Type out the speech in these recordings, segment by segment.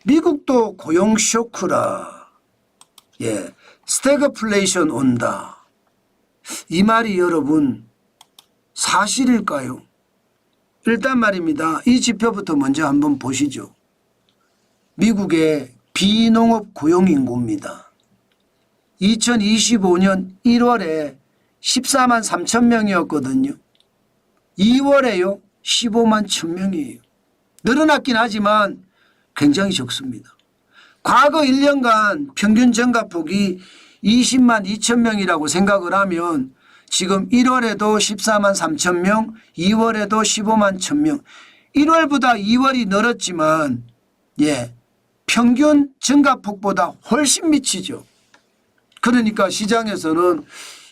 미국도 고용 쇼크라. 예, 스태그플레이션 온다. 이 말이 여러분 사실일까요? 일단 말입니다. 이 지표부터 먼저 한번 보시죠. 미국의 비농업 고용인구입니다. 2025년 1월에 14만 3천 명이었거든요. 2월에요 15만 1,000명이에요. 늘어났긴 하지만 굉장히 적습니다. 과거 1년간 평균 증가폭이 20만 2천 명이라고 생각을 하면 지금 1월에도 14만 3천 명, 2월에도 15만 1천 명. 1월보다 2월이 늘었지만 평균 증가폭보다 훨씬 미치죠. 그러니까 시장에서는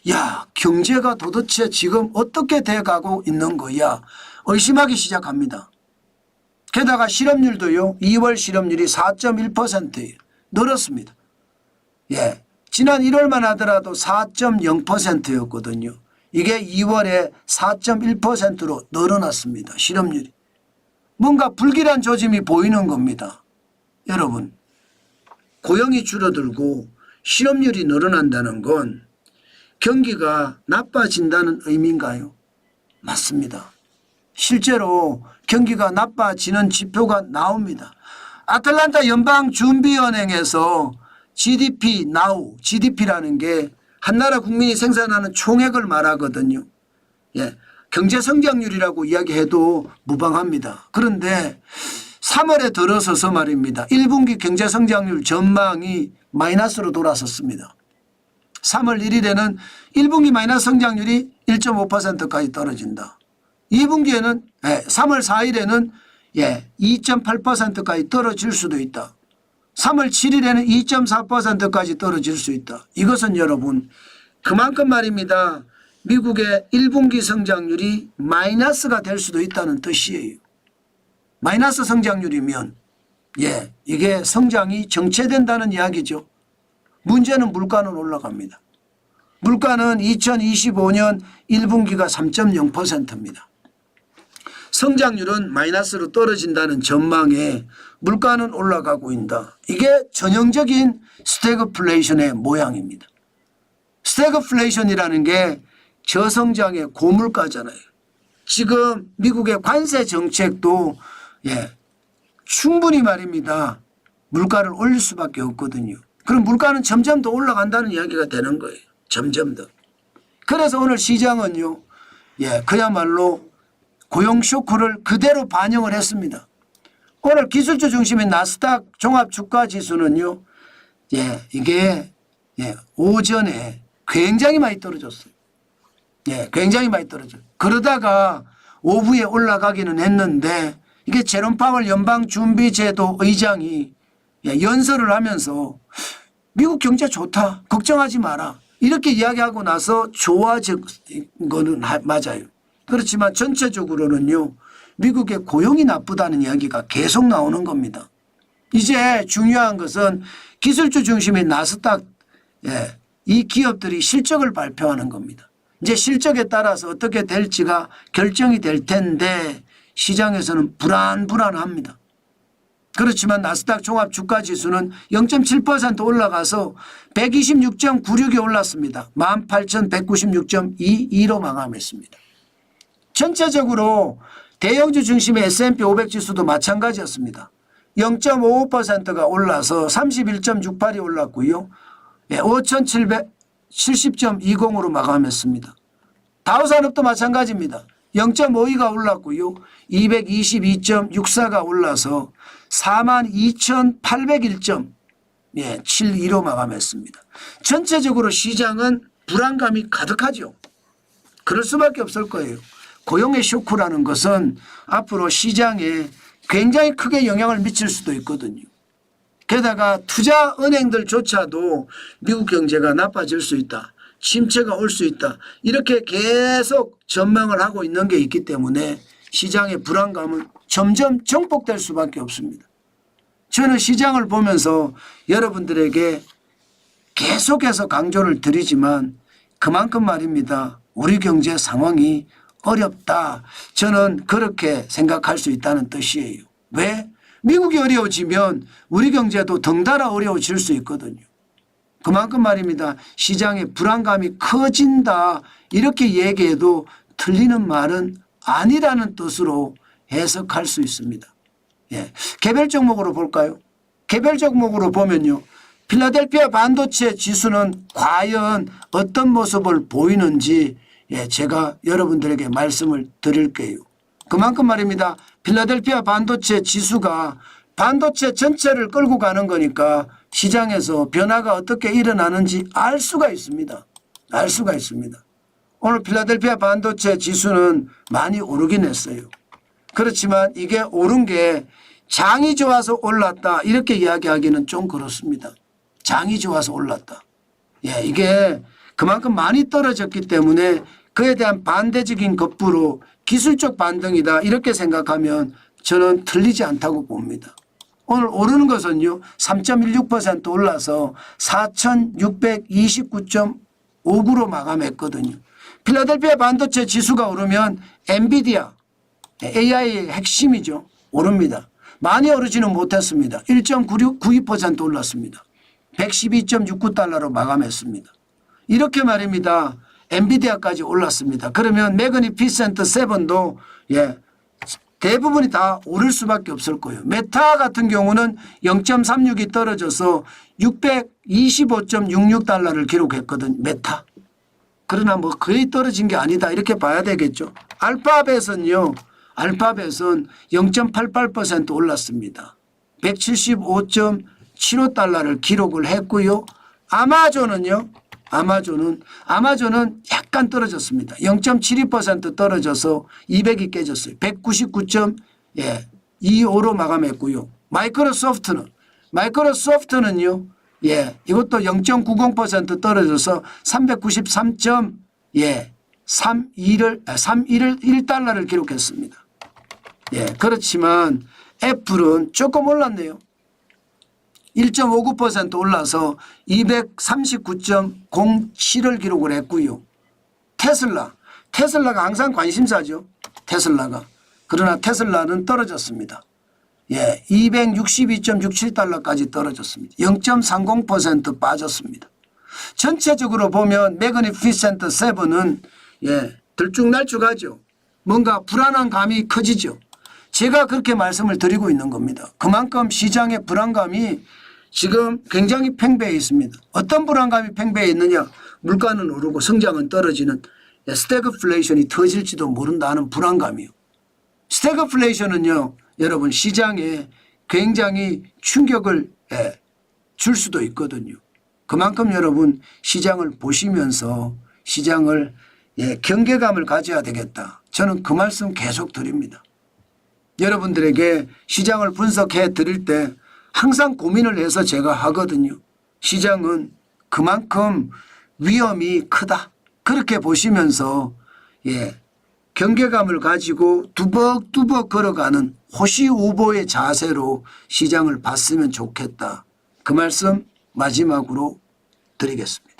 야, 경제가 도대체 지금 어떻게 돼가고 있는 거야 의심하기 시작합니다. 게다가 실업률도요 2월 실업률이 4.1%예요. 늘었습니다. 지난 1월만 하더라도 4.0%였거든요. 이게 2월에 4.1%로 늘어났습니다. 실업률이. 뭔가 불길한 조짐이 보이는 겁니다. 여러분, 고용이 줄어들고 실업률이 늘어난다는 건 경기가 나빠진다는 의미인가요? 맞습니다. 실제로 경기가 나빠지는 지표가 나옵니다. 아틀란타 연방준비은행에서 GDP now, GDP라는 게 한 나라 국민이 생산하는 총액을 말하거든요. 경제성장률이라고 이야기해도 무방합니다. 그런데 3월에 들어서서 말입니다. 1분기 경제성장률 전망이 마이너스로 돌아섰습니다. 3월 1일에는 1분기 마이너스 성장률이 1.5%까지 떨어진다. 2분기에는 3월 4일에는 2.8%까지 떨어질 수도 있다. 3월 7일에는 2.4%까지 떨어질 수 있다. 이것은 여러분 그만큼 말입니다. 미국의 1분기 성장률이 마이너스가 될 수도 있다는 뜻이에요. 마이너스 성장률이면 이게 성장이 정체된다는 이야기죠. 문제는 물가는 올라갑니다. 물가는 2025년 1분기가 3.0%입니다. 성장률은 마이너스로 떨어진다는 전망에 물가는 올라가고 있다. 이게 전형적인 스태그플레이션의 모양입니다. 스태그플레이션이라는 게 저성장의 고물가잖아요. 지금 미국의 관세 정책도 충분히 말입니다. 물가를 올릴 수밖에 없거든요. 그럼 물가는 점점 더 올라간다는 이야기가 되는 거예요. 점점 더. 그래서 오늘 시장은요. 그야말로 고용 쇼크를 그대로 반영을 했습니다. 오늘 기술주 중심인 나스닥 종합주가지수는요. 이게 오전에 굉장히 많이 떨어졌어요. 굉장히 많이 떨어져요. 그러다가 오후에 올라가기는 했는데 이게 제롬 파월 연방준비제도 의장이 연설을 하면서 미국 경제 좋다. 걱정하지 마라. 이렇게 이야기하고 나서 좋아진 거는 맞아요. 그렇지만 전체적으로는요. 미국의 고용이 나쁘다는 이야기가 계속 나오는 겁니다. 이제 중요한 것은 기술주 중심의 나스닥 이 기업들이 실적을 발표하는 겁니다. 이제 실적에 따라서 어떻게 될지가 결정이 될 텐데 시장에서는 불안합니다. 그렇지만 나스닥 종합주가지수는 0.7% 올라가서 126.96이 올랐습니다. 18,196.22로 마감했습니다. 전체적으로 대형주 중심의 S&P 500 지수도 마찬가지였습니다. 0.55%가 올라서 31.68이 올랐고요. 5,770.20으로 마감했습니다. 다우산업도 마찬가지입니다. 0.52가 올랐고요. 222.64가 올라서 42,801.72로 마감했습니다. 전체적으로 시장은 불안감이 가득하죠. 그럴 수밖에 없을 거예요. 고용의 쇼크라는 것은 앞으로 시장에 굉장히 크게 영향을 미칠 수도 있거든요. 게다가 투자 은행들조차도 미국 경제가 나빠질 수 있다. 침체가 올 수 있다. 이렇게 계속 전망을 하고 있는 게 있기 때문에 시장의 불안감은 점점 정복될 수밖에 없습니다. 저는 시장을 보면서 여러분들에게 계속해서 강조를 드리지만 그만큼 말입니다. 우리 경제 상황이 어렵다. 저는 그렇게 생각할 수 있다는 뜻이에요. 왜? 미국이 어려워지면 우리 경제도 덩달아 어려워질 수 있거든요. 그만큼 말입니다. 시장의 불안감이 커진다 이렇게 얘기해도 틀리는 말은 아니라는 뜻으로 해석할 수 있습니다. 예. 개별 종목으로 볼까요? 개별 종목으로 보면요. 필라델피아 반도체 지수는 과연 어떤 모습을 보이는지 제가 여러분들에게 말씀을 드릴게요. 그만큼 말입니다. 필라델피아 반도체 지수가 반도체 전체를 끌고 가는 거니까 시장에서 변화가 어떻게 일어나는지 알 수가 있습니다. 알 수가 있습니다. 오늘 필라델피아 반도체 지수는 많이 오르긴 했어요. 그렇지만 이게 오른 게 장이 좋아서 올랐다 이렇게 이야기하기는 좀 그렇습니다. 장이 좋아서 올랐다. 예, 이게 그만큼 많이 떨어졌기 때문에 그에 대한 반대적인 급부로 기술적 반등이다 이렇게 생각하면 저는 틀리지 않다고 봅니다. 오늘 오르는 것은요 3.16% 올라서 4,629.59로 마감했거든요. 필라델피아 반도체 지수가 오르면 엔비디아 AI의 핵심이죠. 오릅니다. 많이 오르지는 못했습니다. 1.92% 올랐습니다. 112.69달러로 마감했습니다. 이렇게 말입니다. 엔비디아까지 올랐습니다. 그러면 매그니피센트 7도 대부분이 다 오를 수밖에 없을 거예요. 메타 같은 경우는 0.36이 떨어져서 625.66달러를 기록했거든요. 메타. 그러나 뭐 거의 떨어진 게 아니다 이렇게 봐야 되겠죠. 알파벳은요. 알파벳은 0.88% 올랐습니다. 175.75달러를 기록을 했고요. 아마존은요. 아마존은 약간 떨어졌습니다. 0.72% 떨어져서 200이 깨졌어요. 199.25로 마감했고요. 마이크로소프트는요. 이것도 0.90% 떨어져서 393.31달러를 기록했습니다. 그렇지만 애플은 조금 올랐네요. 1.59% 올라서 239.07을 기록을 했고요. 테슬라가 항상 관심사죠. 테슬라가. 그러나 테슬라는 떨어졌습니다. 262.67달러까지 떨어졌습니다. 0.30% 빠졌습니다. 전체적으로 보면 매그니피센트 7은 들쭉날쭉하죠. 뭔가 불안한 감이 커지죠. 제가 그렇게 말씀을 드리고 있는 겁니다. 그만큼 시장의 불안감이 지금 굉장히 팽배해 있습니다. 어떤 불안감이 팽배해 있느냐. 물가는 오르고 성장은 떨어지는 스태그플레이션이 터질지도 모른다는 불안감이요. 스태그플레이션은요. 여러분 시장에 굉장히 충격을 줄 수도 있거든요. 그만큼 여러분 시장을 보시면서 시장을 경계감을 가져야 되겠다. 저는 그 말씀 계속 드립니다. 여러분들에게 시장을 분석해 드릴 때 항상 고민을 해서 제가 하거든요. 시장은 그만큼 위험이 크다. 그렇게 보시면서 경계감을 가지고 두벅두벅 걸어가는 호시우보의 자세로 시장을 봤으면 좋겠다. 그 말씀 마지막으로 드리겠습니다.